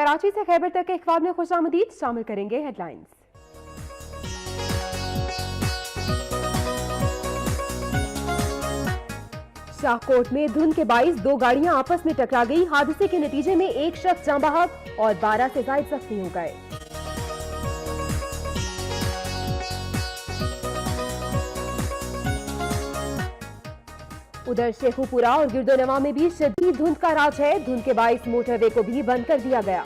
कराची से खैबर तक के अखबार में खुशामदीद। शामिल करेंगे हेडलाइंस। शाहकोट में धुंध के बाइस दो गाड़ियां आपस में टकरा गई। हादसे के नतीजे में एक शख्स जाँ बहक और 12 से ज्यादा जख्मी हो गए। उधर शेखुपुरा और गिरदोनवा में भी शदीद धुंध का राज है। धुंध के बाइस मोटरवे को भी बंद कर दिया गया।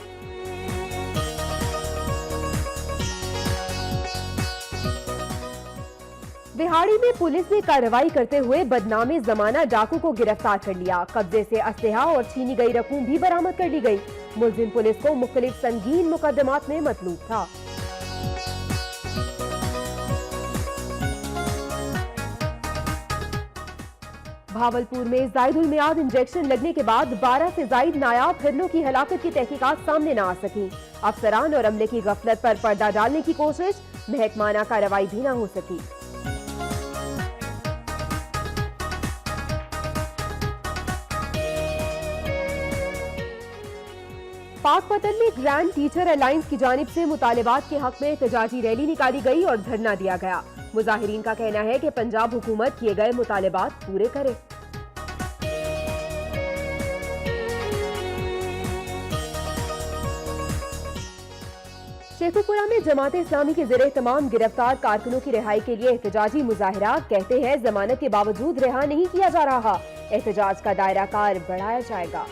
बिहाड़ी में पुलिस ने कार्रवाई करते हुए बदनामे जमाना डाकू को गिरफ्तार कर लिया। कब्जे से असलहा और छीनी गई रकूम भी बरामद कर ली गई। मुलजिम पुलिस को मुख्तलिफ संगीन मुकदमात में मतलूब था। भावलपुर में जायदुल मियाद इंजेक्शन लगने के बाद 12 से जायद नायाब हिरनों की हलाकत की तहकीकात सामने न आ सकी। अफसरान और अमले की गफलत पर पर्दा डालने की कोशिश, महकमाना कार्रवाई भी न हो सकी। पाकपतन में ग्रैंड टीचर अलायंस की जानिब से मुतालिबात के हक में एहतजाजी रैली निकाली गई और धरना दिया गया। मुजाहिरीन का कहना है कि पंजाब हुकूमत किए गए मुतालिबात पूरे करे। शेखुपुरा में जमात इस्लामी के ज़ेरे तमाम गिरफ्तार कारकुनों की रिहाई के लिए एहतजाजी मुजाहिरा। कहते हैं जमानत के बावजूद रिहा नहीं किया जा रहा। एहतजाज का दायरा कार बढ़ाया जाएगा।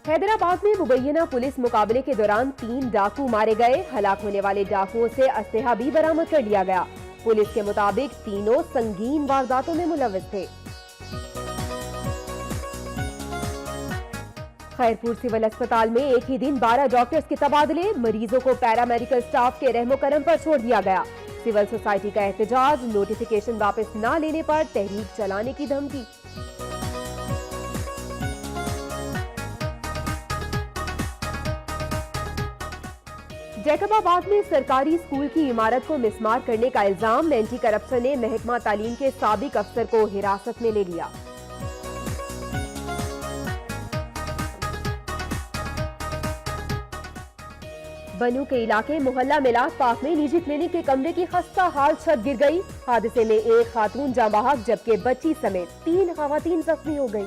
हैदराबाद में मुबैना पुलिस मुकाबले के दौरान 3 डाकू मारे गए। हलाक होने वाले डाकुओं से असलहा भी बरामद कर लिया गया। पुलिस के मुताबिक तीनों संगीन वारदातों में मुलव्वस थे। खैरपुर सिविल अस्पताल में एक ही दिन 12 डॉक्टर्स के तबादले। मरीजों को पैरामेडिकल स्टाफ के रहमो करम पर छोड़ दिया गया। सिविल सोसाइटी का एहतजाज, नोटिफिकेशन वापस न लेने पर तहरीक चलाने की धमकी। जैकबाबाद में सरकारी स्कूल की इमारत को मिसमार करने का इल्जाम। एंटी करप्शन ने महकमा तालीम के साबिक अफसर को हिरासत में ले लिया। बनू के इलाके मोहल्ला मिलाद पार्क में निजी क्लिनिक के कमरे की खस्ता हाल छत गिर गई। हादसे में एक खातून जाँ बहक जबकि बच्ची समेत 3 खवातीन जख्मी हो गई।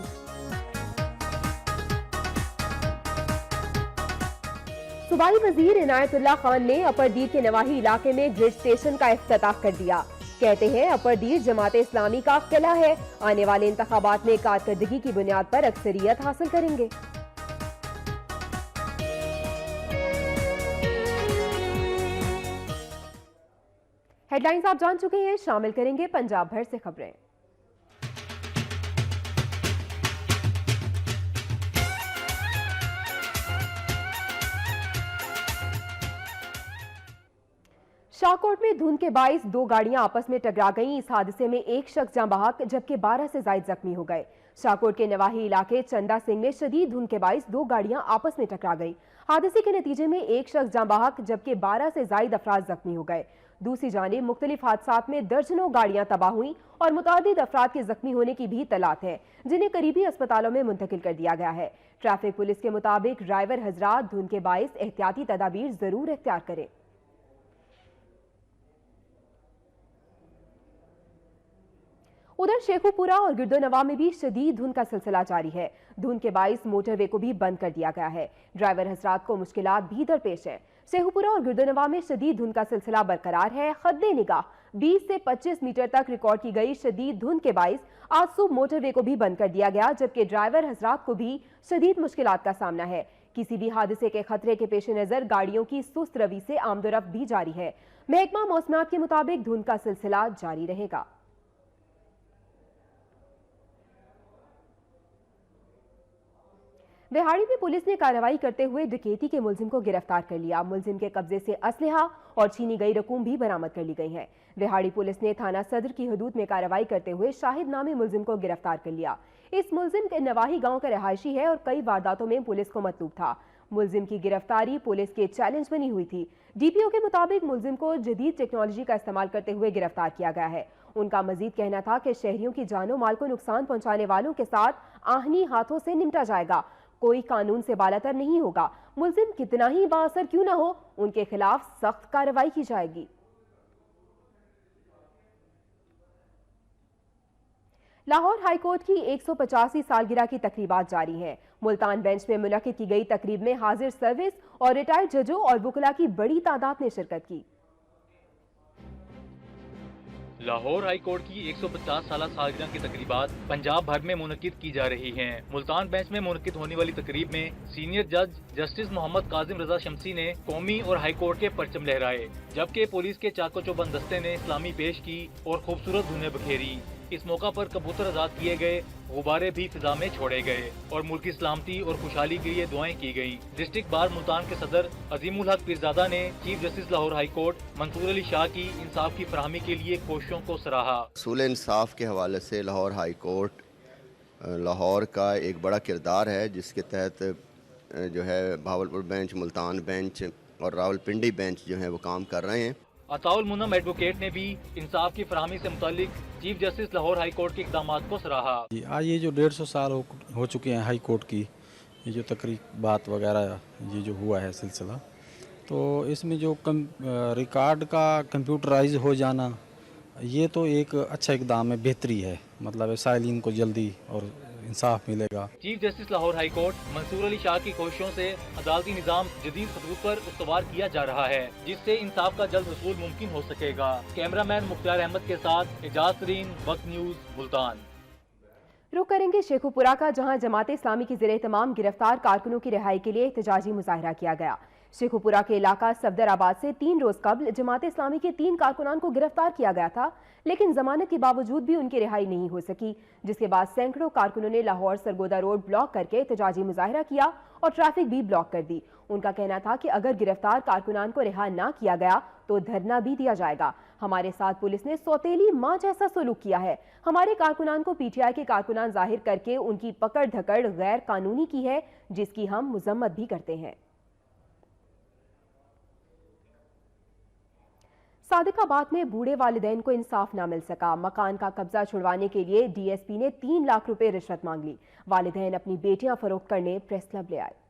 सूबाई वजीर इनायतुल्लाह खान ने अपरदीर के नवाही इलाके में ग्रिड स्टेशन का इफ्तिताह कर दिया। कहते हैं अपरदीर जमात इस्लामी का किला है। आने वाले इंतखाबात में कारकर्दगी की बुनियाद पर अक्सरियत हासिल करेंगे। हेडलाइंस आप जान चुके हैं। शामिल करेंगे पंजाब भर से खबरें। शाहकोट में धुंध के बाइस 2 गाड़ियां आपस में टकरा गईं। इस हादसे में एक शख्स जाँ बहक जबकि 12 से ज्यादा जख्मी हो गए। शाहकोट के नवाही इलाके चंदा सिंह में शदीद धुंध के बाइस 2 गाड़ियां आपस में टकरा गईं। हादसे के नतीजे में एक शख्स जाँ बहक जबकि 12 से ज्यादा अफराद जख्मी हो गए। दूसरी जानिब मुख्तलिफ हादसात में दर्जनों गाड़ियां तबाह हुई और मुतादिद अफराद के जख्मी होने की भी तलात है, जिन्हें करीबी अस्पतालों में मुंतकिल कर दिया गया है। ट्रैफिक पुलिस के मुताबिक ड्राइवर हजरात धुंध के बाइस एहतियाती तदाबीर जरूर इख्तियार करें। उधर शेखुपुरा और गिरदोनवा में भी शदीद धुंध का सिलसिला जारी है। धुंध के बाइस मोटरवे को भी बंद कर दिया गया है। ड्राइवर हजरात को मुश्किलात भी दरपेश है। शेखुपुरा और गिरदोनवा में शदीद धुंध का सिलसिला बरकरार है। खद्दे निगाह 20 से 25 मीटर तक रिकॉर्ड की गई शदीद धुंध के बाइस आज सुबह मोटरवे को भी बंद कर दिया गया, जबकि ड्राइवर हजरात को भी शदीद मुश्किलात का सामना है। किसी भी हादसे के खतरे के पेश नजर गाड़ियों की सुस्त रवी से आमदोरफ्त भी जारी है। महकमा मौसमात के मुताबिक धुंध का सिलसिला जारी रहेगा। बिहाड़ी में पुलिस ने कार्रवाई करते हुए डकैती के मुलजिम को गिरफ्तार कर लिया। मुलजिम के कब्जे से असलहा और छीनी गई रकूम भी बरामद कर ली गई है। बिहाड़ी पुलिस ने थाना सदर की हदूद में कार्रवाई करते हुए शाहिद नामी मुलजिम को गिरफ्तार कर लिया। इस मुलजिम के नवाही गांव का रहायशी है और कई वारदातों में पुलिस को मतलूब था। मुलजिम की गिरफ्तारी पुलिस के चैलेंज बनी हुई थी। डीपीओ के मुताबिक मुलजिम को जदीद टेक्नोलॉजी का इस्तेमाल करते हुए गिरफ्तार किया गया है। ان کا مزید کہنا تھا کہ شہریوں کی جان و مال کو نقصان پہنچانے والوں کے ساتھ آہنی ہاتھوں سے نمٹا جائے گا، کوئی قانون سے بالاتر نہیں ہوگا، ملزم کتنا ہی بااثر کیوں نہ ہو ان کے خلاف سخت کارروائی کی جائے گی۔ لاہور ہائی کورٹ کی 150ویں سالگرہ کی تقریبات جاری ہیں۔ ملتان بینچ میں منعقد کی گئی تقریب میں حاضر سروس اور ریٹائرڈ ججوں اور وکلاء کی بڑی تعداد نے شرکت کی۔ لاہور ہائی کورٹ کی 150 سالہ سالگرہ کی تقریبات پنجاب بھر میں منعقد کی جا رہی ہیں۔ ملتان بینچ میں منعقد ہونے والی تقریب میں سینئر جج جسٹس محمد کاظم رضا شمسی نے قومی اور ہائی کورٹ کے پرچم لہرائے، جبکہ پولیس کے چاق و چوبند دستے نے اسلامی پیش کی اور خوبصورت دھنیں بکھیری۔ اس موقع پر کبوتر آزاد کیے گئے، غبارے بھی فضا میں چھوڑے گئے اور ملک کی سلامتی اور خوشحالی کے لیے دعائیں کی گئیں۔ ڈسٹرکٹ بار ملتان کے صدر عظیم الحق پیرزادہ نے chief justice Lahore high court Mansoor Ali Shah کی انصاف کی فراہمی کے لیے کوششوں کو سراہا۔ اصول انصاف کے حوالے سے لاہور ہائی کورٹ لاہور کا ایک بڑا کردار ہے، جس کے تحت جو ہے بھاولپور بینچ، ملتان بینچ اور راولپنڈی بینچ جو ہیں وہ کام کر رہے ہیں۔ عطاء المنعم ایڈوکیٹ نے بھی انصاف کی فراہمی سے متعلق chief justice Lahore high court کے اقدامات کو سراہا۔ آج یہ جو 150 سال ہو چکے ہیں ہائی کورٹ کی، یہ جو تقریبات وغیرہ یہ جو ہوا ہے سلسلہ، تو اس میں جو ریکارڈ کا کمپیوٹرائز ہو جانا یہ تو ایک اچھا اقدام ہے، بہتری ہے، مطلب سائلین کو جلدی اور انصاف ملے گا۔ Chief justice Lahore high court Mansoor Ali Shah کی کوششوں سے عدالتی نظام جدید خطوط پر استوار کیا جا رہا ہے، جس سے انصاف کا جلد حصول ممکن ہو سکے گا۔ کیمرہ مین مختار احمد کے ساتھ اعجاز ترین، وقت نیوز، ملتان۔ رخ کریں گے شیخوپورہ کا، جہاں جماعت اسلامی کی زیر اہتمام گرفتار کارکنوں کی رہائی کے لیے احتجاجی مظاہرہ کیا گیا۔ شیخوپورہ کے علاقہ صفدر آباد سے 3 روز قبل جماعت اسلامی کے 3 کارکنان کو گرفتار کیا گیا تھا، لیکن ضمانت کے باوجود بھی ان کی رہائی نہیں ہو سکی، جس کے بعد سینکڑوں کارکنوں نے لاہور سرگودا روڈ بلاک کر کے احتجاجی مظاہرہ کیا اور ٹریفک بھی بلاک کر دی۔ ان کا کہنا تھا کہ اگر گرفتار کارکنان کو رہا نہ کیا گیا تو دھرنا بھی دیا جائے گا۔ ہمارے ساتھ پولیس نے سوتیلی ماں جیسا سلوک کیا ہے، ہمارے کارکنان کو پی ٹی آئی کے کارکنان ظاہر کر کے ان کی پکڑ دھکڑ غیر قانونی کی ہے، جس کی ہم مذمت بھی کرتے ہیں۔ صادق آباد میں بوڑھے والدین کو انصاف نہ مل سکا، مکان کا قبضہ چھڑوانے کے لیے ڈی ایس پی نے 3 لاکھ روپے رشوت مانگ لی، والدین اپنی بیٹیاں فروخت کرنے پریس کلب لے آئے۔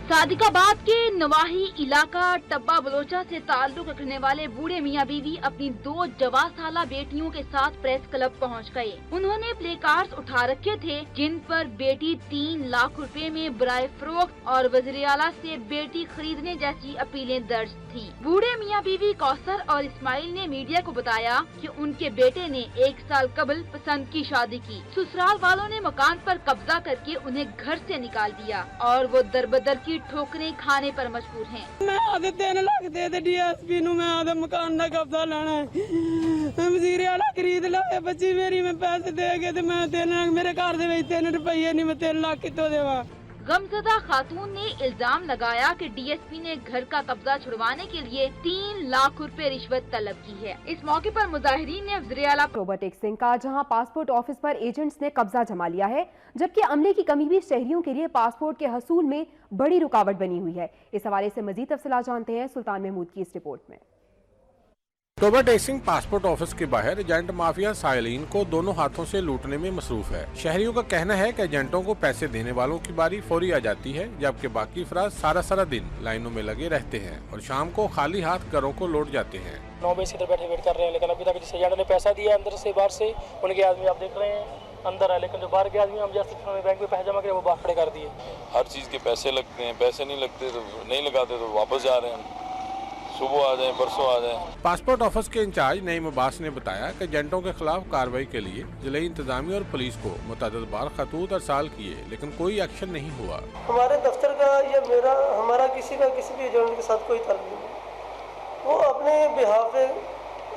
صادق آباد کے نواحی علاقہ ٹبا بلوچہ سے تعلق رکھنے والے بوڑھے میاں بیوی اپنی 2 جواں سالہ بیٹیوں کے ساتھ پریس کلب پہنچ گئے۔ انہوں نے پلے کارڈز اٹھا رکھے تھے جن پر بیٹی 3 لاکھ روپے میں برائے فروخت اور وزیر اعلیٰ سے بیٹی خریدنے جیسی اپیلیں درج تھی۔ بوڑھے میاں بیوی کوثر اور اسماعیل نے میڈیا کو بتایا کہ ان کے بیٹے نے 1 سال قبل پسند کی شادی کی، سسرال والوں نے مکان پر قبضہ کر کے انہیں گھر سے نکال دیا اور وہ دربدر کی ٹھوکریں کھانے پر مجبور ہیں۔ میں آدھے 3 لاکھ دے دے ڈی ایس پی نو، میں آدھے مکان کا قبضہ لینا ہے، وزیر اعلیٰ خرید لے بچی میری، میں پیسے دے گئے تو میں 3 لاکھ میرے گھر دے 3 روپیے نہیں، میں 3 لاکھ کتوں دیوا۔ غمزدہ خاتون نے الزام لگایا کہ ڈی ایس پی نے گھر کا قبضہ چھڑوانے کے لیے 3 لاکھ روپے رشوت طلب کی ہے۔ اس موقع پر مظاہرین نے وزیر اعلیٰ روبوٹک سنگھ کا، جہاں پاسپورٹ آفس پر ایجنٹس نے قبضہ جما لیا ہے، جبکہ عملے کی کمی بھی شہریوں کے لیے پاسپورٹ کے حصول میں بڑی رکاوٹ بنی ہوئی ہے۔ اس حوالے سے مزید تفصیلات جانتے ہیں سلطان محمود کی اس رپورٹ میں۔ ٹوبا ٹیکسنگ پاسپورٹ آفس کے باہر ایجنٹ مافیا سائلین کو دونوں ہاتھوں سے لوٹنے میں مصروف ہے۔ شہریوں کا کہنا ہے کہ ایجنٹوں کو پیسے دینے والوں کی باری فوری آ جاتی ہے، جبکہ باقی افراد سارا دن لائنوں میں لگے رہتے ہیں اور شام کو خالی ہاتھ گھروں کو لوٹ جاتے ہیں۔ 9 بجے سے ادھر بیٹھے ویٹ کر رہے ہیں، لیکن ابھی تک جس ایجنٹ نے پیسہ دیا اندر سے باہر سے ان کے آدمی آپ دیکھ رہے ہیں اندر ہے، لیکن جو باہر کے آدمی ہم جیسے بینک میں پیسے جمع کرے وہ باہر کھڑے کر دیے۔ ہر چیز کے پیسے لگتے ہیں، پیسے نہیں لگتے تو نہیں لگاتے تو واپس جا رہے ہیں، صبح آ جائیں پرسوں آ جائیں۔ پاسپورٹ آفس کے انچارج نعیم عباس نے بتایا کہ ایجنٹوں کے خلاف کارروائی کے لیے ضلعی انتظامیہ اور پولیس کو متعدد بار خطوط ارسال کیے، لیکن کوئی ایکشن نہیں ہوا۔ ہمارے دفتر کا یا ہمارا کسی بھی ایجنٹ کے ساتھ کوئی تعلق نہیں، وہ اپنے بہاف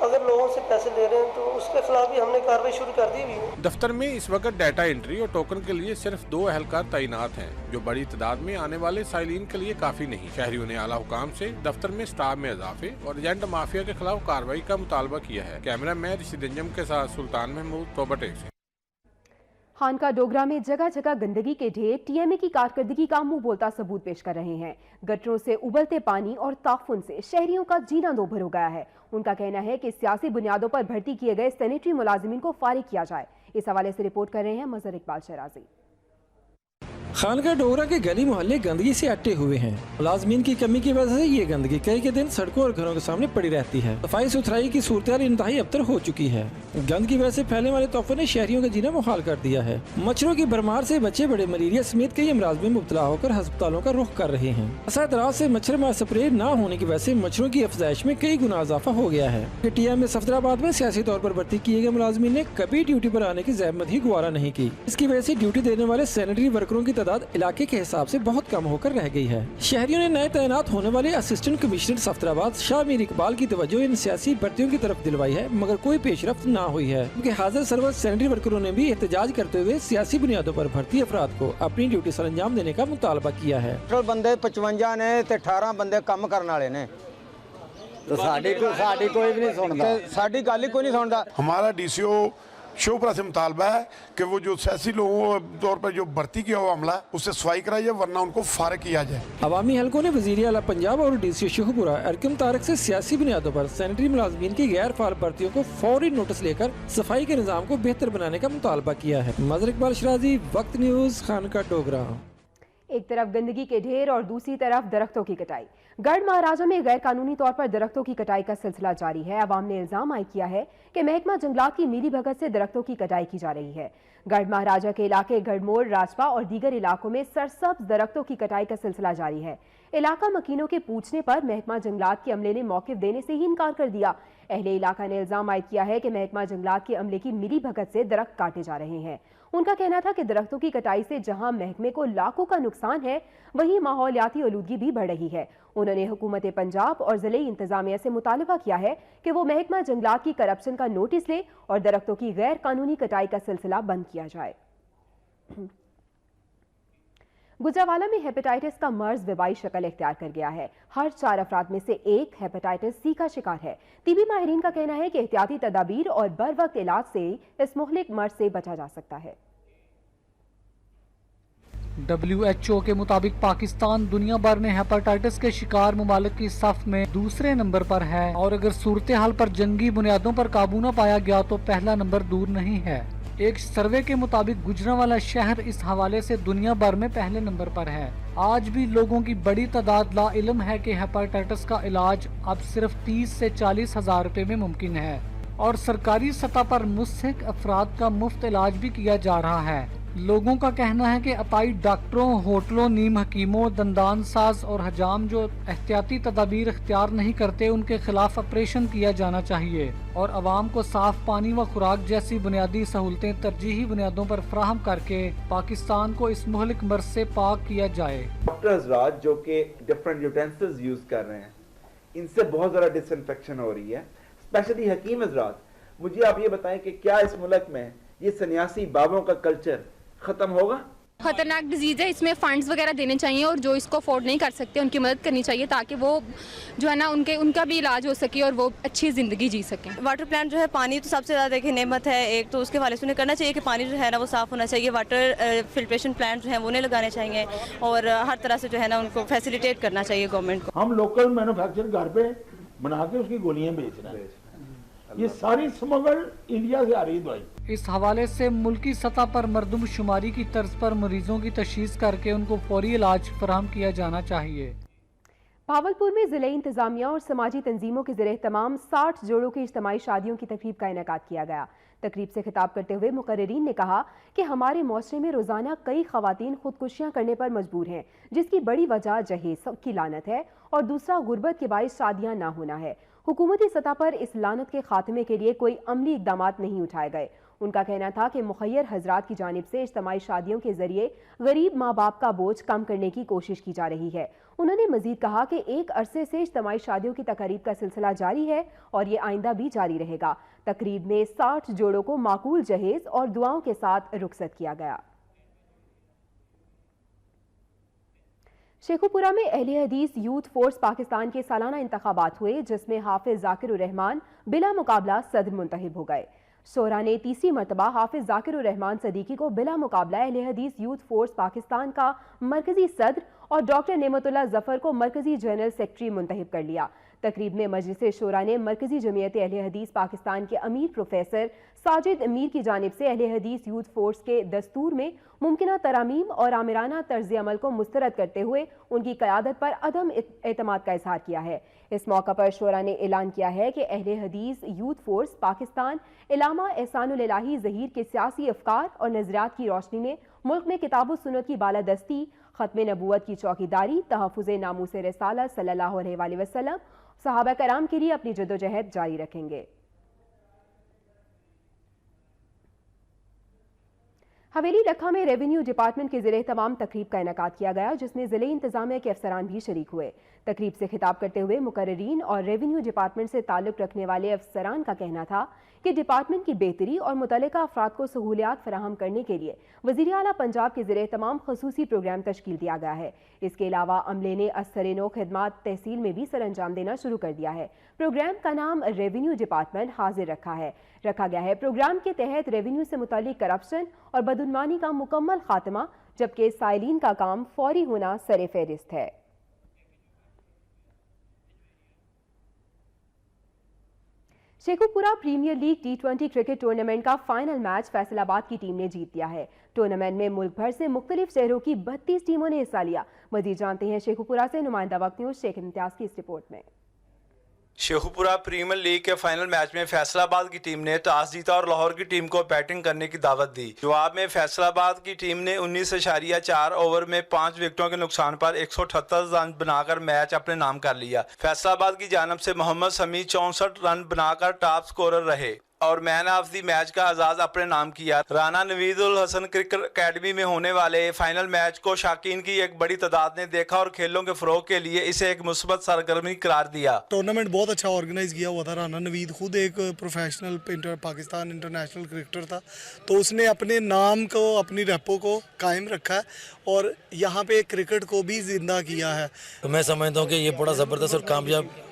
اگر لوگوں سے پیسے لے رہے ہیں تو اس کے خلاف بھی ہم نے کارروائی شروع کر دی ہوئی ہے۔ دفتر میں اس وقت ڈیٹا انٹری اور ٹوکن کے لیے صرف 2 اہلکار تعینات ہیں، جو بڑی تعداد میں آنے والے سائلین کے لیے کافی نہیں۔ شہریوں نے اعلیٰ حکام سے دفتر میں سٹاف میں اضافے اور ایجنٹ مافیا کے خلاف کارروائی کا مطالبہ کیا ہے۔ کیمرہ مین رشید انجم کے ساتھ سلطان محمود، ٹوبا ٹیکسنگ۔ खानका डोगरा में जगह जगह गंदगी के ढेर टीएमए की कारकर्दगी का मुंह बोलता सबूत पेश कर रहे हैं। गटरों से उबलते पानी और ताफुन से शहरियों का जीना दोभर हो गया है। उनका कहना है कि सियासी बुनियादों पर भर्ती किए गए सैनिटरी मुलाजिमीन को फारिग किया जाए। इस हवाले से रिपोर्ट कर रहे हैं मजहर इकबाल शराजी। खानका डोगरा के गली मोहल्ले गंदगी से अट्टे हुए हैं। मुलाजमीन की कमी की वजह से ये गंदगी कई के दिन सड़कों और घरों के सामने पड़ी रहती है। सफाई सुथराई की सूरत इंतहाई अबतर हो चुकी है। गंद की वजह से फैलने वाले तोहफे ने शहरियों का जीना मुहाल कर दिया है। मच्छरों की भरमार से बच्चे बड़े मलेरिया समेत कई अमराज में मुब्तला होकर अस्पतालों का रुख कर रहे हैं। असरात से मच्छर मार स्प्रे न होने की वजह से मच्छरों की अफजाइश में कई गुना इजाफा हो गया है। टीएमए सफदराबाद में सियासी तौर पर भर्ती किए गए मुलाजमीन ने कभी ड्यूटी पर आने की जहमत ही गुवारा नहीं की। इसकी वजह से ड्यूटी देने वाले सैनिटरी वर्करों की तादाद इलाके के हिसाब से बहुत कम होकर रह गई है। शहरियों ने नए तैनात होने वाले असिस्टेंट कमिश्नर सफदराबाद शाह मीर इकबाल की तवज्जो इन सियासी भर्तियों की तरफ दिलवाई है, मगर कोई पेशरफ्त न हुई है। क्योंकि हाजिर सरवर सैनिटरी वर्करों ने भी एहतजाज करते हुए सियासी बुनियादों पर भर्ती अफराद को अपनी ड्यूटी सर अंजाम देने का मुतालबा किया है। बंदे 55 ने ते 18 बंदे काम करने वाले ने, तो साडी कोई भी नहीं सुनता, साडी गल ही कोई नहीं सुनता। हमारा डीसीओ शोपरा से मुतालबा है कि वो जो सियासी लोगों तौर पर जो भर्ती किया हुआ मामला उससे सफाई कराई जाए, वरना उनको फारिग किया जाए। अवामी हलकों ने वज़ीर आला पंजाब और डीसीओ शेखुपुरा अरकम तारक से सियासी बुनियादों पर सैनिटरी मुलाजमीन की गैर फाल भर्तियों को फौरी नोटिस लेकर सफाई के निज़ाम को बेहतर बनाने का मुतालबा किया है। मजहर इकबाल शराजी, वक्त न्यूज़, खानका डोगरा। एक तरफ गंदगी के ढेर और दूसरी तरफ दरख्तों की कटाई। गढ़ महाराजा में गैर कानूनी तौर पर दरख्तों की कटाई का सिलसिला जारी है। अवाम ने इल्जाम आयद किया है कि महकमा जंगलात की मिली भगत से दरख्तों की कटाई की जा रही है। गढ़ महाराजा के इलाके गढ़मोड़, राजपा और दीगर इलाकों में सरसब्ज दरख्तों की कटाई का सिलसिला जारी है। इलाका मकीनों के पूछने पर महकमा जंगलात के अमले ने मौक़िफ़ देने से ही इनकार कर दिया। अहले इलाका ने इल्जाम आयद किया है कि महकमा जंगलात के अमले की मिली भगत से दरख्त काटे जा रहे हैं। उनका कहना था कि दरख्तों की कटाई से जहां महकमे को लाखों का नुकसान है, वहीं माहौलियाती आलूदगी भी बढ़ रही है। उन्होंने हुकूमत पंजाब और ज़िले इंतजामिया से मुतालबा किया है कि वो महकमा जंगलात की करप्शन का नोटिस ले और दरख्तों की गैर कानूनी कटाई का सिलसिला बंद किया जाए। गुजरावाला में हेपेटाइटिस का मर्ज वबाई शक्ल इख्तियार कर गया है। हर 4 अफराद में से एक हेपेटाइटिस सी का शिकार है। टीबी माहिरीन का कहना है कि एहतियाती तदाबीर और बर वक्त इलाज से इस मुहलिक मर्ज से बचा जा सकता है। WHO के मुताबिक पाकिस्तान दुनिया भर में हेपेटाइटिस के शिकार मुमालिक की सफ में दूसरे नंबर पर है, और अगर सूरत हाल पर जंगी बुनियादों पर काबू न पाया गया तो पहला नंबर दूर नहीं है। एक सर्वे के मुताबिक गुजरांवाला शहर इस हवाले से दुनिया भर में पहले नंबर पर है। आज भी लोगों की बड़ी तादाद ला इल्म है कि हेपेटाइटिस का इलाज अब सिर्फ 30 से 40 हजार रुपए में मुमकिन है, और सरकारी सतह पर मुस्तहिक अफराद का मुफ्त इलाज भी किया जा रहा है। लोगों का कहना है कि अपाई डॉक्टरों, होटलों, नीम हकीमों, दंदान साज और हजाम जो एहतियाती तदाबीर इख्तियार नहीं करते, उनके खिलाफ ऑपरेशन किया जाना चाहिए, और आवाम को साफ पानी व खुराक जैसी बुनियादी सहूलतें तरजीही बुनियादों पर फराहम करके पाकिस्तान को इस मुहलिक मर्ज से पाक किया जाए। डॉक्टर्स राज जो कि डिफरेंट यूटेंसिल्स यूज कर रहे हैं, इनसे बहुत ज़्यादा डिसइंफेक्शन हो रही है। स्पेशली हकीम हजरात, मुझे आप ये बताएं कि क्या इस मुल्क में ये सन्यासी बाबों का कल्चर खत्म होगा? खतरनाक डिजीज है, इसमें फंड्स वगैरह देने चाहिए, और जो इसको अफोर्ड नहीं कर सकते उनकी मदद करनी चाहिए, ताकि वो जो है ना उनका भी इलाज हो सके और वो अच्छी ज़िंदगी जी सकें। वाटर प्लांट जो है, पानी तो सबसे ज़्यादा देखिए नेमत है एक, तो उसके हवाले से उन्हें करना चाहिए कि पानी जो है ना वो साफ़ होना चाहिए। वाटर फिल्ट्रेशन प्लांट जो है वो उन्हें लगाने चाहिए, और हर तरह से जो है ना उनको फैसिलिटेट करना चाहिए गवर्नमेंट को। हम लोकल मैन्युफैक्चर घर पे बना के उसकी गोलियाँ बेच रहे हैं, ये सारी स्मगल इंडिया से आ रही दवाई। इस हवाले से मुल्की सतह पर मरदम शुमारी की तर्ज पर मरीजों की तशखीस करके उनको फौरी इलाज फराहम किया जाना चाहिए। भावलपुर में जिले इंतजामिया और समाजी तंजीमों के ज़रिए तमाम 60 जोड़ों की इज्तिमाई शादियों की तकरीब का इनेकाद किया गया। तकरीब से खिताब करते हुए मुकर्रिरीन ने कहा कि हमारे मुआशरे में रोज़ाना कई ख़वातीन खुदकुशियाँ करने पर मजबूर हैं, जिसकी बड़ी वजह जहेज की लानत है और दूसरा गुर्बत के बाइस शादियाँ ना होना है। हुकूमती सतह पर इस लानत के खात्मे के लिए कोई अमली इक़दामात नहीं उठाए गए। उनका कहना था कि मुखय्यर हजरात की जानिब से इज्तिमाई शादियों के जरिए गरीब माँ बाप का बोझ कम करने की कोशिश की जा रही है। उन्होंने मजीद कहा कि एक अरसे से इज्तिमाई शादियों की तकरीब का सिलसिला जारी है और ये आइंदा भी जारी रहेगा। तकरीब में 60 जोड़ों को माकूल जहेज और दुआओं के साथ रुखसत किया गया। शेखुपुरा में अहले हदीस यूथ फोर्स पाकिस्तान के सालाना इंतखाबात हुए, जिसमें हाफिज जाकिर उर रहमान बिला मुकाबला सदर मुंतखब हो गए। शोरा ने तीसरी मरतबा हाफिज जाकिर उर रहमान सदीकी को बिला मुकाबला अहले हदीस यूथ फोर्स पाकिस्तान का मरकजी सदर और डॉक्टर नेमतुल्लाह जफर को मरकजी जनरल सेक्रेटरी मुंतखब कर लिया। तकरीब में मजलिस शोरा ने मरकजी जमीयत अहले हदीस पाकिस्तान के अमीर प्रोफेसर साजिद मीर की जानिब से अहले हदीस यूथ फोर्स के दस्तूर में मुमकिना तरामीम और आमिराना तर्ज अमल को मुस्तरद करते हुए उनकी क़यादत पर अदम एतमाद का इजहार किया है। इस मौका पर शोरा ने ऐलान किया है कि अहले हदीस यूथ फोर्स पाकिस्तान इलामा एहसानुल इलाही ज़हीर के सियासी अफकार और नज़रियात की रोशनी में मुल्क में किताब सुन्नत की बालादस्ती, खत्म नबूवत की चौकीदारी, तहफ़्फ़ुज़ नामूस रिसालत सल्लल्लाहु अलैहि वसल्लम, सहाबा कराम के लिए अपनी जद्दोजहद जारी रखेंगे। हवेली रखा में रेवेन्यू डिपार्टमेंट के ज़रिए तमाम तकरीब का इनेकाद किया गया, जिसमें ज़िले इंतजामिया के अफसरान भी शरीक हुए। तकरीब से खिताब करते हुए मुकर्ररीन और रेवेन्यू डिपार्टमेंट से ताल्लुक़ रखने वाले अफसरान का कहना था कि डिपार्टमेंट की बेहतरी और मुतल्लिका अफराद को सहूलियात फराहम करने के लिए वज़ीर आला पंजाब के ज़रिए तमाम ख़ुसूसी प्रोग्राम तश्कील दिया गया है। इसके अलावा अमले ने असर-ए-नो खिदमात तहसील में भी सर अंजाम देना शुरू कर दिया है। प्रोग्राम का नाम रेवेन्यू डिपार्टमेंट हाजिर रखा गया है। प्रोग्राम के तहत रेवेन्यू से मुताल्लिक करप्शन और बदउनवानी का मुकम्मल खात्मा, जबकि साइलिन का काम फौरी होना सरे फहरिस्त है। Sheikhupura premier league T20 cricket tournament का फाइनल मैच फैसलाबाद की टीम ने जीत लिया है। टूर्नामेंट में मुल्क भर से मुख्तलिफ शहरों की 32 टीमों ने हिस्सा लिया। मजीद जानते हैं शेखुपुरा से नुमाइंदा वक्त न्यूज़ शेख इम्तियाज की इस रिपोर्ट में। शेखुपुरा प्रीमियर लीग के फाइनल मैच में फैसलाबाद की टीम ने टॉस जीता और लाहौर की टीम को बैटिंग करने की दावत दी। जवाब में फैसलाबाद की टीम ने 19.4 ओवर में 5 विकेटों के नुकसान पर 178 रन बनाकर मैच अपने नाम कर लिया। फैसलाबाद की जानिब से मोहम्मद समी 64 रन बनाकर टॉप स्कोरर रहे और मैन ऑफ द मैच का एजाज अपने नाम किया। राना नवीदुल हसन क्रिकेट अकेडमी में होने वाले फाइनल मैच को शाकीन की एक बड़ी तादाद ने देखा और खेलों के फरोग के लिए इसे एक मुस्बत सरगर्मी करार दिया। टूर्नामेंट बहुत अच्छा ऑर्गेनाइज किया हुआ था। राना नवीद खुद एक प्रोफेशनल पाकिस्तान इंटरनेशनल क्रिकेटर था, तो उसने अपने नाम को, अपनी रेपो को कायम रखा है और यहाँ पे क्रिकेट को भी जिंदा किया है। तो मैं समझता हूँ कि ये बड़ा ज़बरदस्त और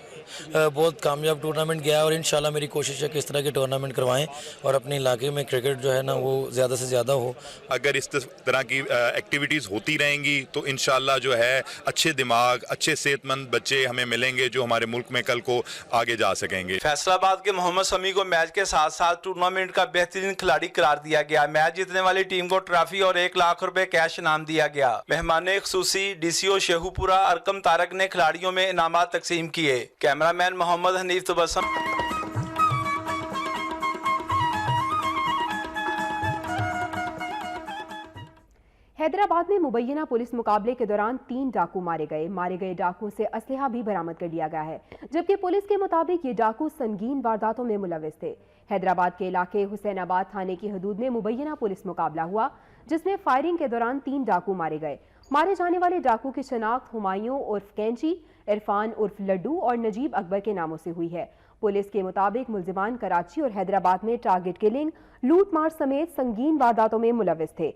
बहुत कामयाब टूर्नामेंट गया और इंशाल्लाह मेरी कोशिश है कि इस तरह के टूर्नामेंट करवाएं और अपने इलाके में क्रिकेट जो है ना वो ज़्यादा से ज़्यादा हो। अगर इस तरह की एक्टिविटीज़ होती रहेंगी तो इंशाल्लाह जो है अच्छे दिमाग, अच्छे सेहतमंद बच्चे हमें मिलेंगे जो हमारे मुल्क में कल को आगे जा सकेंगे। फैसलाबाद के मोहम्मद समी को मैच के साथ साथ टूर्नामेंट का बेहतरीन खिलाड़ी करार दिया गया। मैच जीतने वाली टीम को ट्रॉफी और 1 लाख रुपए कैश इनाम दिया गया। मेहमान ख़ुसूसी DCO शेखुपुरा अरकम तारक ने खिलाड़ियों में इनामात तकसीम किए। कैमरामैन मोहम्मद हनीफ तबस्सुम। हैदराबाद में मुबैना पुलिस मुकाबले के दौरान 3 डाकू मारे गए डाकुओं से असलहा भी बरामद कर लिया गया है, जबकि पुलिस के मुताबिक ये डाकू संगीन वारदातों में मुलविस थे। हैदराबाद के इलाके हुसैनाबाद थाने की हदूद में मुबैना पुलिस मुकाबला हुआ, जिसमें फायरिंग के दौरान 3 डाकू मारे गए। मारे जाने वाले डाकू की शनाख्त हुमायूं उर्फ कैंची, इरफान उर्फ लड्डू और नजीब अकबर के नामों से हुई है। पुलिस के मुताबिक मुलजिमान कराची और हैदराबाद में टारगेट किलिंग, लूट मार समेत संगीन वारदातों में मुलविस थे।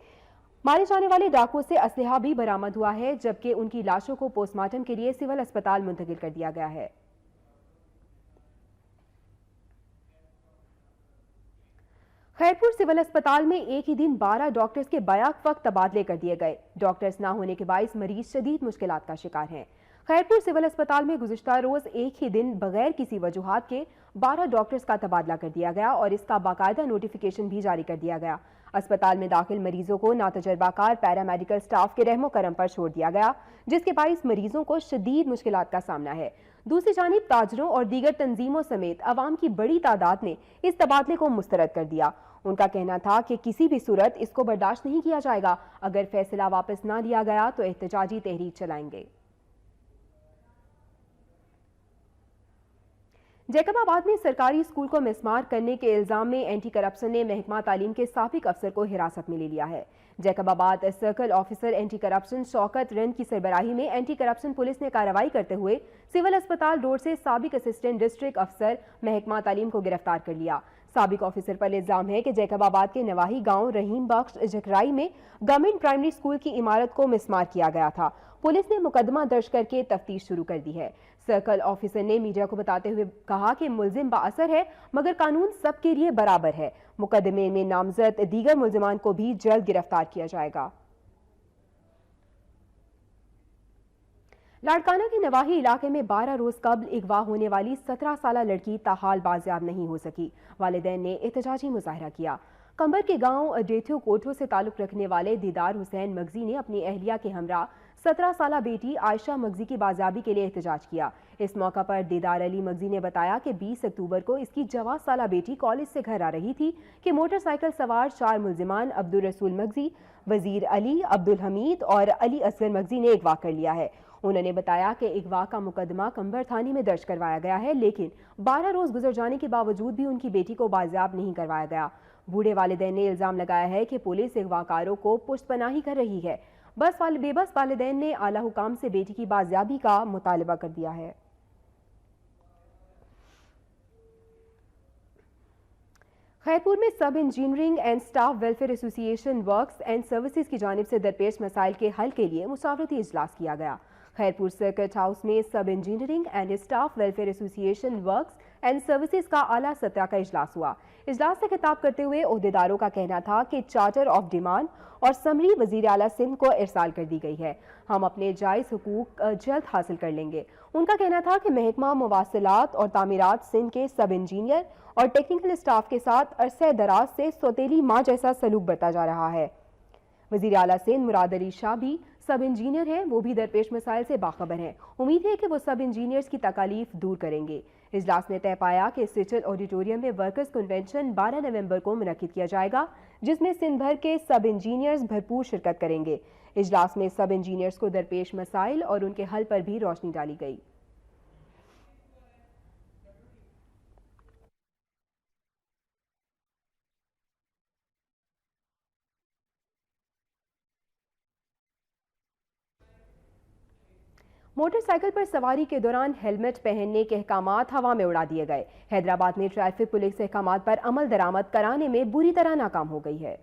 मारे जाने वाले डाकुओं से असलहा भी बरामद हुआ है, जबकि उनकी लाशों को पोस्टमार्टम के लिए सिविल अस्पताल मुंतकिल कर दिया गया है। खैरपुर सिविल अस्पताल में एक ही दिन 12 डॉक्टर्स के बैक वक्त तबादले कर दिए गए। डॉक्टर्स ना होने के बाइस मरीज शदीद मुश्किलात का शिकार हैं। खैरपुर सिविल अस्पताल में गुज़िश्ता रोज एक ही दिन बगैर किसी वजूहात के 12 डॉक्टर्स का तबादला कर दिया गया और इसका बाकायदा नोटिफिकेशन भी जारी कर दिया गया। अस्पताल में दाखिल मरीजों को नातजर्बाकार पैरामेडिकल स्टाफ के रहमो करम पर छोड़ दिया गया, जिसके बाइस मरीजों को शदीद मुश्किलात का सामना है। दूसरी जानिब ताजरों और दीगर तंजीमों समेत अवाम की बड़ी तादाद ने इस तबादले को मुस्तरद कर दिया। उनका कहना था कि किसी भी सूरत इसको बर्दाश्त नहीं किया जाएगा। अगर फैसला वापस ना लिया गया तो एहतजाजी तहरीक चलाएंगे। जैकबाबाद में सरकारी स्कूल को मिसमार करने के इल्जाम में एंटी करप्शन ने महकमा तालीम के साबिक अफसर को हिरासत में ले लिया है। Jacobabad circle officer anti corruption Shaukat Rind की सरबराही में एंटी करप्शन पुलिस ने कार्रवाई करते हुए सिविल अस्पताल रोड से साबिक असिस्टेंट डिस्ट्रिक्ट अफसर महकमा तालीम को गिरफ्तार कर लिया। साबिक ऑफिसर पर इल्जाम है कि जैकबाबाद के नवाही गांव रहीम बख्श जकराई में गवर्नमेंट प्राइमरी स्कूल की इमारत को मिसमार किया गया था। पुलिस ने मुकदमा दर्ज करके तफ्तीश शुरू कर दी है। सर्कल ऑफिसर ने मीडिया को बताते हुए कहा कि मुलजिम बाअसर है मगर कानून सबके लिए बराबर है। मुकदमे में नामजद दीगर मुलजिमान को भी जल्द गिरफ्तार किया जाएगा। लाड़काना के नवाही इलाके में 12 रोज कबल अगवा होने वाली 17 साला लड़की ताहाल बाजियाब नहीं हो सकी। वालिदैन ने एहतजाजी मुजाहरा किया। कंबर के गांव डेथियो कोठो से ताल्लुक रखने वाले दीदार हुसैन मगजी ने अपनी अहलिया के हमरा 17 साला बेटी आयशा मगजी की बाजियाबी के लिए एहतजाज किया। इस मौका पर दीदार अली मगजी ने बताया कि 20 अक्टूबर को इसकी जवां साला बेटी कॉलेज से घर आ रही थी कि मोटरसाइकिल सवार 4 मुलजिमान अब्दुल रसूल मगजी, वजीर अली, अब्दुल हमीद और अली असगर मगजी ने अगवा कर लिया है। उन्होंने बताया कि अगवा का मुकदमा कंबर थाने में दर्ज करवाया गया है, लेकिन 12 रोज गुजर जाने के बावजूद भी उनकी बेटी को बाजियाब नहीं करवाया गया। बूढ़े वालिदैन ने इल्जाम लगाया है कि पुलिस अगवाकारों को पुश्तपनाही कर रही है। बेबस वालिदैन ने आला हुकाम से बेटी की बाजियाबी का मुतालबा कर दिया है। खैरपुर में सब engineering and staff welfare association works and services की जानिब से दरपेश मसाइल के हल के लिए मुशावरती इजलास किया गया। खैरपुर सर्किट हाउस में सब engineering and staff welfare association works and services का आला सतह का इजलास हुआ। इजलास से खिताब करते हुए ओहदेदारों का कहना था कि चार्टर ऑफ डिमांड और समरी वजीर आला सिंध को इरसाल कर दी गई है। हम अपने जायज़ हुकूक जल्द हासिल कर लेंगे। उनका कहना था कि महकमा मुवासिलात और तामीरात सिंध के सब इंजीनियर और टेक्निकल स्टाफ के साथ अरसे दराज से सौतेली माँ जैसा सलूक बरता जा रहा है। वजीर आला सिंध मुराद अली शाह भी सब इंजीनियर हैं, वो भी दरपेश मसाइल से बाखबर हैं। उम्मीद है कि वो सब इंजीनियर्स की तकालीफ दूर करेंगे। इजलास में तय पाया कि सिचल ऑडिटोरियम में वर्कर्स कन्वेंशन 12 नवंबर को मुनक्किद किया जाएगा, जिसमें सिंध भर के सब इंजीनियर्स भरपूर शिरकत करेंगे। इजलास में सब इंजीनियर्स को दरपेश मसाइल और उनके हल पर भी रोशनी डाली गई। मोटरसाइकिल पर सवारी के दौरान हेलमेट पहनने के अहकामात हवा में उड़ा दिए गए। हैदराबाद में ट्रैफिक पुलिस अहकामात पर अमल दरामद कराने में बुरी तरह नाकाम हो गई है।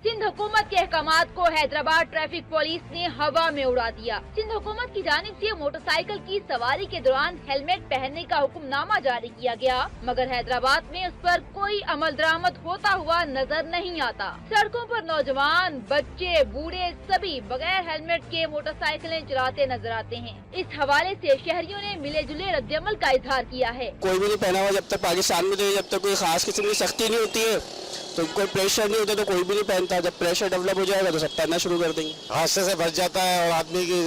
सिंध हुकूमत के अहकामात को हैदराबाद ट्रैफिक पुलिस ने हवा में उड़ा दिया। सिंध हुकूमत की जानिब से मोटरसाइकिल की सवारी के दौरान हेलमेट पहनने का हुक्मनामा जारी किया गया, मगर हैदराबाद में उस पर कोई अमल दरामद होता हुआ नजर नहीं आता। सड़कों पर नौजवान, बच्चे, बूढ़े सभी बगैर हेलमेट के मोटरसाइकिलें चलाते नजर आते हैं। इस हवाले से शहरियों ने मिले जुले रद्दअमल का इजहार किया है। कोई भी नहीं पहना हुआ जब तक पाकिस्तान में, तो जब तक कोई खास किस्म की सख्ती नहीं होती है तो कोई प्रेशर नहीं होता तो कोई भी नहीं पहनता। जब प्रेशर डेवलप हो जाएगा तो सब पहनना शुरू कर देंगे। हादसे से बच जाता है और आदमी की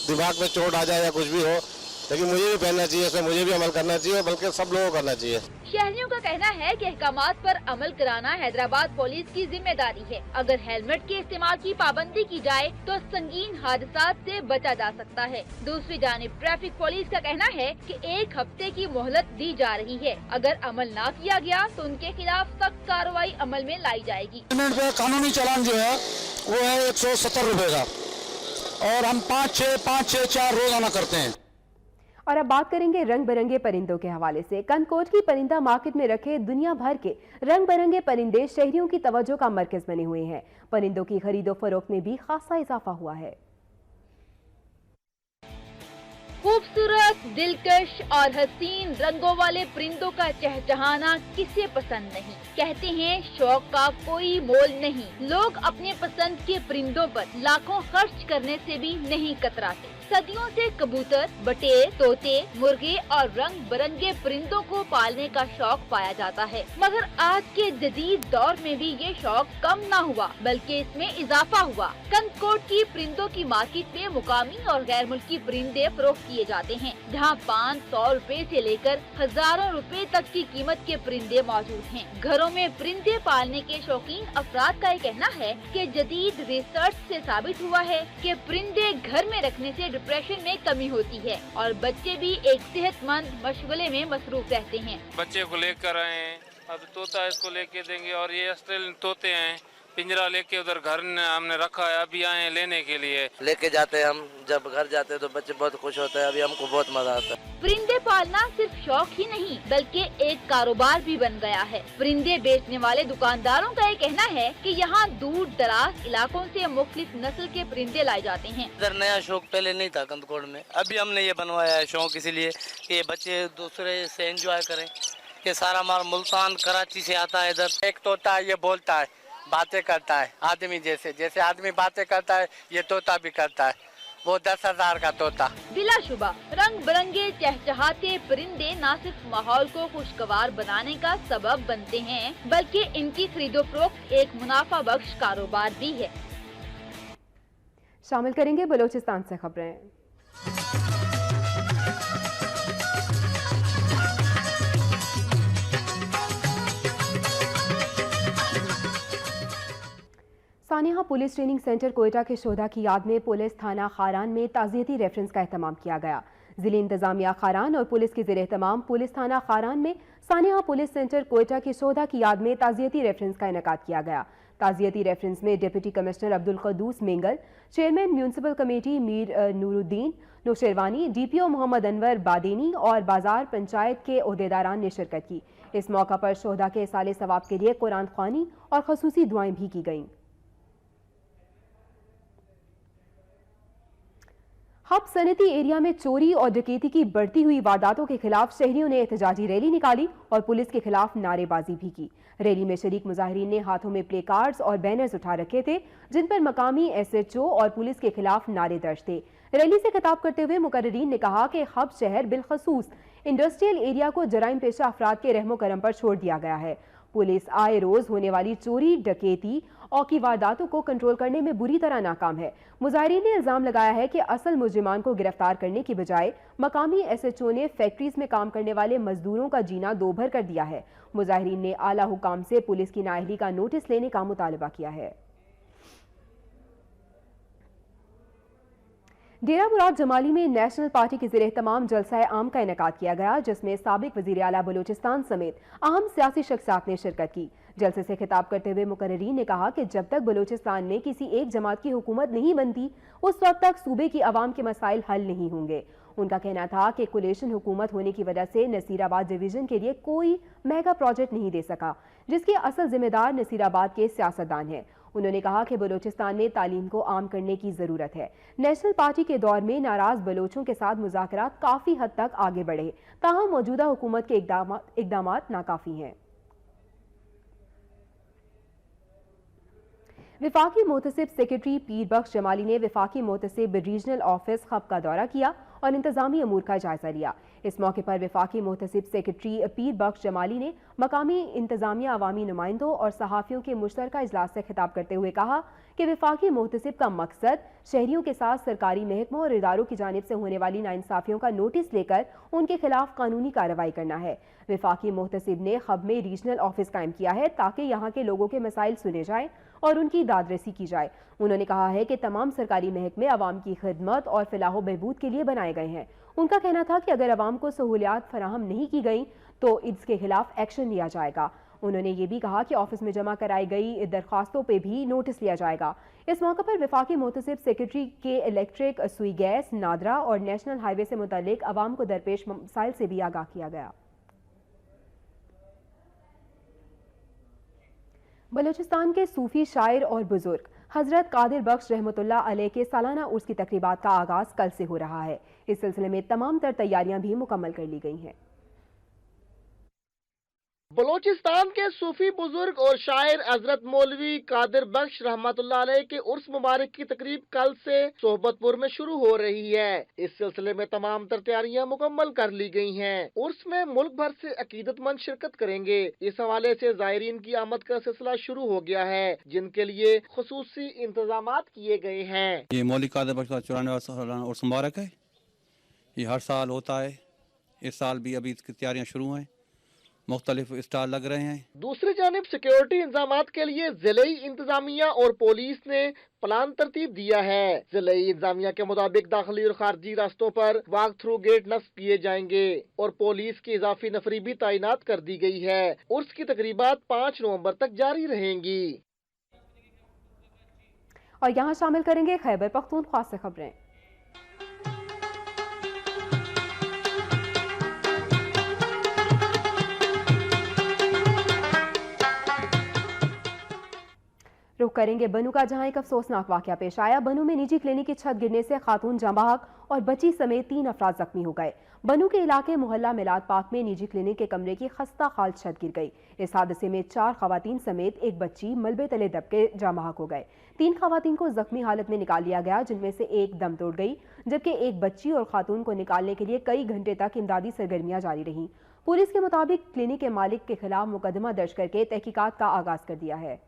दिमाग में चोट आ जाए या कुछ भी हो, लेकिन मुझे भी पहनना चाहिए, इसमें मुझे भी अमल करना चाहिए, बल्कि सब लोगों को करना चाहिए। शहरियों का कहना है कि अहकामात पर अमल कराना हैदराबाद पुलिस की जिम्मेदारी है। अगर हेलमेट के इस्तेमाल की पाबंदी की जाए तो संगीन हादसात से बचा जा सकता है। दूसरी जानिब ट्रैफिक पुलिस का कहना है कि 1 हफ्ते की मोहलत दी जा रही है। अगर अमल ना किया गया तो उनके खिलाफ सख्त कार्रवाई अमल में लाई जाएगी। हेलमेट पे कानूनी चालान जो है वो है 170 रुपए का, और हम 5-6 रोजाना करते हैं। और अब बात करेंगे रंग बिरंगे परिंदों के हवाले से। कनकोट की परिंदा मार्केट में रखे दुनिया भर के रंग बिरंगे परिंदे शहरियों की तवज्जो का मरकज बने हुए हैं। परिंदों की खरीदो फरोख्त में भी खासा इजाफा हुआ है। खूबसूरत, दिलकश और हसीन रंगों वाले परिंदों का चहचहाना किसे पसंद नहीं। कहते हैं शौक का कोई मोल नहीं। लोग अपने पसंद के परिंदों पर लाखों खर्च करने से भी नहीं कतराते। सदियों से कबूतर, बटेर, तोते, मुर्गे और रंग बिरंगे परिंदों को पालने का शौक पाया जाता है, मगर आज के जदीद दौर में भी ये शौक कम ना हुआ बल्कि इसमें इजाफा हुआ। कंदकोट की परिंदों की मार्केट में मुकामी और गैर मुल्की परिंदे फरोख्त किए जाते हैं, जहाँ 500 रुपए से लेकर हजारों रुपए तक की कीमत के परिंदे मौजूद हैं। घरों में परिंदे पालने के शौकीन अफराद का ये कहना है कि जदीद रिसर्च से साबित हुआ है कि परिंदे घर में रखने से डिप्रेशन में कमी होती है और बच्चे भी एक सेहतमंद मशगले में मसरूफ रहते हैं। बच्चे को लेकर आए, अब तोता इसको लेके देंगे और ये ऑस्ट्रेलियन तोते हैं पिंजरा लेके उधर घर हमने रखा है, अभी आए लेने के लिए। लेके जाते हैं हम, जब घर जाते हैं तो बच्चे बहुत खुश होते हैं, अभी हमको बहुत मजा आता है। परिंदे पालना सिर्फ शौक ही नहीं बल्कि एक कारोबार भी बन गया है। परिंदे बेचने वाले दुकानदारों का ये कहना है कि यहाँ दूर दराज इलाकों से मुख्तलिफ नस्ल के परिंदे लाए जाते हैं। इधर नया शौक पहले नहीं था कंदकोट में, अभी हमने ये बनवाया है शौक इसीलिए कि ये बच्चे दूसरे से एंजॉय करें। कि सारा माल मुल्तान कराची से आता है इधर। एक तोता ये बोलता है, बातें करता है आदमी जैसे आदमी बातें करता है ये तोता भी करता है, वो 10,000 का तोता। बिलाशुबा रंग बिरंगे चहचहाते परिंदे न सिर्फ माहौल को खुशगवार बनाने का सबब बनते हैं बल्कि इनकी खरीदो फरोख्त एक मुनाफा बख्श कारोबार भी है। शामिल करेंगे बलोचिस्तान से खबरें। सानिहा पुलिस ट्रेनिंग सेंटर कोयटा के शोधा की याद में पुलिस थाना खारान में ताज़ियती रेफरेंस का एहतमाम किया गया। जिले इंतजामिया खारान और पुलिस के ज़ेर एहतमाम पुलिस थाना खारान में सानिहा पुलिस सेंटर कोयटा के शोधा की याद में ताज़ियती रेफरेंस का इनेकाद किया गया। ताज़ियती रेफरेंस में deputy commissioner Abdul Quddus Mengal, chairman municipal committee Mir Nooruddin Nausherwani, DPO Mohammad Anwar Badini और बाजार पंचायत के ओहदेदारान ने शिरकत की। इस मौका पर शोधा के साले सवाब के लिए कुरान ख्वानी और खसूसी दुआएं भी की गईं। हब सनती एरिया में चोरी और डकैती की बढ़ती हुई वारदातों के खिलाफ शहरियों ने एहतजाजी रैली निकाली और पुलिस के खिलाफ नारेबाजी भी की। रैली में शरीक मुजाहिरीन ने हाथों में प्ले कार्ड्स और बैनर्स उठा रखे थे जिन पर मकामी SHO और पुलिस के खिलाफ नारे दर्ज थे। रैली से खिताब करते हुए मुकर्रीन ने कहा कि हब शहर बिलखसूस इंडस्ट्रियल एरिया को जराइम पेशा अफराद के रहमो करम पर छोड़ दिया गया है। पुलिस आए रोज होने वाली चोरी डकैती और की वारदातों को कंट्रोल करने में बुरी तरह नाकाम है। मुजाहिरीन ने इल्जाम लगाया है कि असल मुजरिमान को गिरफ्तार करने की बजाय मकामी SHO ने फैक्ट्रीज में काम करने वाले मजदूरों का जीना दोभर कर दिया है। मुजाहिरीन ने आला हुकाम से पुलिस की नाअहली का नोटिस लेने का मुतालबा किया है। डेरा मुराद जमाली में नेशनल पार्टी के ज़ेर तमाम जलसा आम का इनेकाद किया गया जिसमें साबिक वज़ीर आला बलूचिस्तान समेत अहम सियासी शख्सियात ने शिरकत की। जलसे से खिताब करते हुए मुकर्रीन ने कहा कि जब तक बलूचिस्तान में किसी एक जमात की हुकूमत नहीं बनती उस वक्त तक सूबे की आवाम के मसाइल हल नहीं होंगे। उनका कहना था कि कोलिशन हुकूमत होने की वजह से नसीराबाद डिवीजन के लिए कोई मेगा प्रोजेक्ट नहीं दे सका जिसके असल जिम्मेदार नसीराबाद के सियासतदान हैं। उन्होंने कहा कि बलूचिस्तान में तालीम को आम करने की ज़रूरत है। नेशनल पार्टी के दौर में नाराज बलोचों के साथ मुज़ाकरात काफ़ी हद तक आगे बढ़े, ताहम मौजूदा हुकूमत के इक़दामात नाकाफ़ी हैं। विफाकी मोहतसिब सेक्रेटरी पीर बख्श जमाली ने विफाकी मोहतसिब रीजनल ऑफिस खब का दौरा किया और इंतजामी अमूर का जायजा लिया। इस मौके पर विफाकी मोहतसिब सेक्रेटरी पीर बख्श जमाली ने मकामी इंतजामिया अवामी नुमाइंदों और सहाफ़ियों के मुश्तरका इजलास से खिताब करते हुए कहा कि विफाकी मोहतसिब का मकसद शहरियों के साथ सरकारी महकमों और इदारों की जानिब से होने वाली नाइंसाफियों का नोटिस लेकर उनके खिलाफ कानूनी कार्रवाई करना है। विफाकी मोहतसिब ने खब में रीजनल ऑफिस कायम किया है ताकि यहाँ के लोगों के मसाइल सुने जाएं और उनकी दादरसी की जाए। उन्होंने कहा है कि तमाम सरकारी महकमे आवाम की खिदमत और फलाह बहबूद के लिए बनाए गए हैं। उनका कहना था कि अगर आवाम को सहूलियात फराहम नहीं की गई तो इसके खिलाफ एक्शन लिया जाएगा। उन्होंने ये भी कहा कि ऑफिस में जमा कराई गई दरख्वास्तों पर भी नोटिस लिया जाएगा। इस मौके पर विफाकी मोहतसिब सेक्रेटरी के इलेक्ट्रिक, सुई गैस, नादरा और नेशनल हाईवे से मुतल्लिक आवाम को दरपेश मसाइल से भी आगाह किया गया। बलूचिस्तान के सूफी शायर और बुजुर्ग हजरत कादिर बख्श रहमतुल्लाह अलैह के सालाना उर्स की तकरीबात का आगाज कल से हो रहा है। इस सिलसिले में तमाम तर तैयारियां भी मुकम्मल कर ली गई हैं। बलूचिस्तान के सूफी बुजुर्ग और शायर हजरत मौलवी कादिर बख्श रहमतुल्लाह अलैह के उर्स मुबारक की तकरीब कल से सोहबतपुर में शुरू हो रही है। इस सिलसिले में तमाम तर तैयारियां मुकम्मल कर ली गई हैं। उर्स में मुल्क भर से अकीदतमंद शिरकत करेंगे। इस हवाले से ज़ायरीन की आमद का सिलसिला शुरू हो गया है जिनके लिए खुसूसी इंतजामात किए गए हैं। ये मौलवी कादिर बख्श का 94वां उर्स मुबारक है। ये हर साल होता है। इस साल भी अभी इसकी तैयारियां शुरू हैं। मुख्तलिफ स्टाल लग रहे हैं। दूसरी जानिब सिक्योरिटी इंतजामात के लिए जिले इंतजामिया और पुलिस ने प्लान तरतीब दिया है। जिले इंतजामिया के मुताबिक दाखिली और खारजी रास्तों पर वॉक थ्रू गेट नस्ब किए जाएंगे और पुलिस की इजाफी नफरी भी तैनात कर दी गई है। उर्स की तकरीबात 5 नवंबर तक जारी रहेंगी। और यहाँ शामिल करेंगे खैबर पख्तूनख्वा से खबरें। रुख करेंगे बनू का, जहां एक अफसोसनाक वाकया पेश आया। बनू में निजी क्लिनिक की छत गिरने से खातून जांबाहक और बच्ची समेत 3 अफराद जख्मी हो गए। बनू के इलाके मोहल्ला मिलाद पाक में निजी क्लिनिक के कमरे की खस्ता हाल छत गिर गई। इस हादसे में 4 खवातीन समेत एक बच्ची मलबे तले दब के जांबाहक हो गए। 3 खवातीन को जख्मी हालत में निकाल लिया गया, जिनमें से एक दम तोड़ गई, जबकि एक बच्ची और खातून को निकालने के लिए कई घंटे तक इमदादी सरगर्मियां जारी रहीं। पुलिस के मुताबिक क्लिनिक के मालिक के खिलाफ मुकदमा दर्ज करके तहकीकात का आगाज कर दिया है।